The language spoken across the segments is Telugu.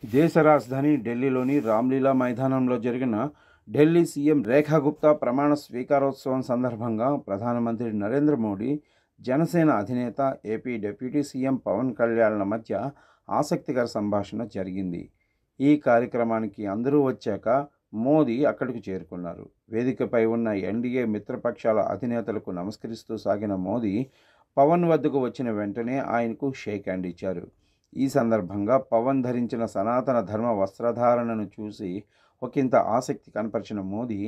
దేశ రాజధాని ఢిల్లీలోని రామ్లీలా మైదానంలో జరిగిన ఢిల్లీ సీఎం రేఖా గుప్తా ప్రమాణ స్వీకారోత్సవం సందర్భంగా ప్రధానమంత్రి నరేంద్ర మోడీ, జనసేన అధినేత ఏపీ డిప్యూటీ సీఎం పవన్ కళ్యాణ్ల మధ్య ఆసక్తికర సంభాషణ జరిగింది. ఈ కార్యక్రమానికి అందరూ వచ్చాక మోదీ అక్కడికి చేరుకున్నారు. వేదికపై ఉన్న ఎన్డీఏ మిత్రపక్షాల అధినేతలకు నమస్కరిస్తూ సాగిన మోదీ పవన్ వద్దకు వచ్చిన వెంటనే ఆయనకు షేక్ హ్యాండ్ ఇచ్చారు. ఈ సందర్భంగా పవన్ ధరించిన సనాతన ధర్మ వస్త్రధారణను చూసి ఒకంత ఆసక్తి కనపరిచిన మోదీ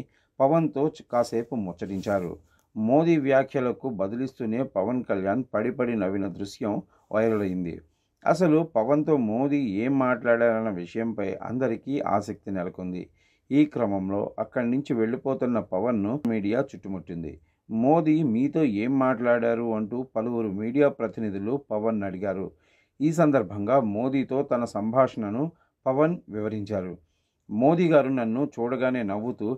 పవన్తో కాసేపు ముచ్చటించారు. మోదీ వ్యాఖ్యలకు బదులిస్తూనే పవన్ కళ్యాణ్ పడిపడి నవ్విన దృశ్యం వైరల్ అయింది. అసలు పవన్తో మోదీ ఏం మాట్లాడారన్న విషయంపై అందరికీ ఆసక్తి నెలకొంది. ఈ క్రమంలో అక్కడి నుంచి వెళ్ళిపోతున్న పవన్ను మీడియా చుట్టుముట్టింది. మోదీ మీతో ఏం మాట్లాడారు అంటూ పలువురు మీడియా ప్రతినిధులు పవన్ అడిగారు. ఈ సందర్భంగా మోదీతో తన సంభాషణను పవన్ వివరించారు. మోదీ గారు నన్ను చూడగానే నవ్వుతూ,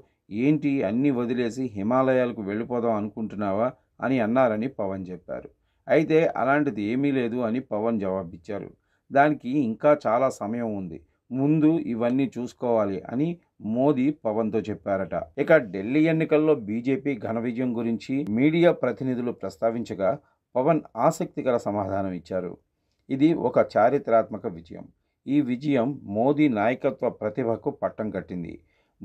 ఏంటి అన్నీ వదిలేసి హిమాలయాలకు వెళ్ళిపోదాం అనుకుంటున్నావా అని అన్నారని పవన్ చెప్పారు. అయితే అలాంటిది ఏమీ లేదు అని పవన్ జవాబిచ్చారు. దానికి ఇంకా చాలా సమయం ఉంది, ముందు ఇవన్నీ చూసుకోవాలి అని మోదీ పవన్తో చెప్పారట. ఇక ఢిల్లీ ఎన్నికల్లో బీజేపీ ఘన విజయం గురించి మీడియా ప్రతినిధులు ప్రస్తావించగా పవన్ ఆసక్తికర సమాధానం ఇచ్చారు. ఇది ఒక చారిత్రాత్మక విజయం. ఈ విజయం మోదీ నాయకత్వ ప్రతిభకు పట్టం కట్టింది.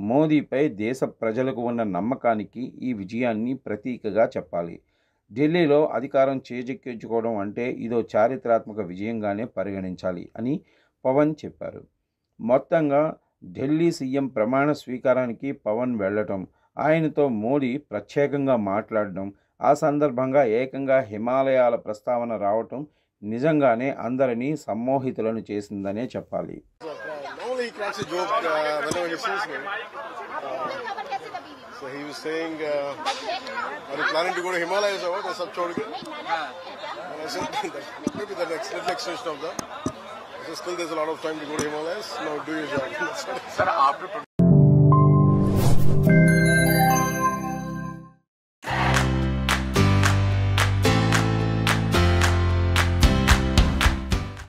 మోదీపై దేశ ప్రజలకు ఉన్న నమ్మకానికి ఈ విజయాన్ని ప్రతీకగా చెప్పాలి. ఢిల్లీలో అధికారం చేజిక్కించుకోవడం అంటే ఇదో చారిత్రాత్మక విజయంగానే పరిగణించాలి అని పవన్ చెప్పారు. మొత్తంగా ఢిల్లీ సీఎం ప్రమాణ స్వీకారానికి పవన్ వెళ్లటం, ఆయనతో మోడీ ప్రత్యేకంగా మాట్లాడడం, ఆ సందర్భంగా ఏకంగా హిమాలయాల ప్రస్తావన రావటం నిజంగానే అందరినీ సమ్మోహితులను చేసిందనే చెప్పాలి. So he was saying, are you planning to go to Himalayas or what? I said, and I said, maybe the next extension of that. I said, still there's a lot of time to go to Himalayas. Now do your job.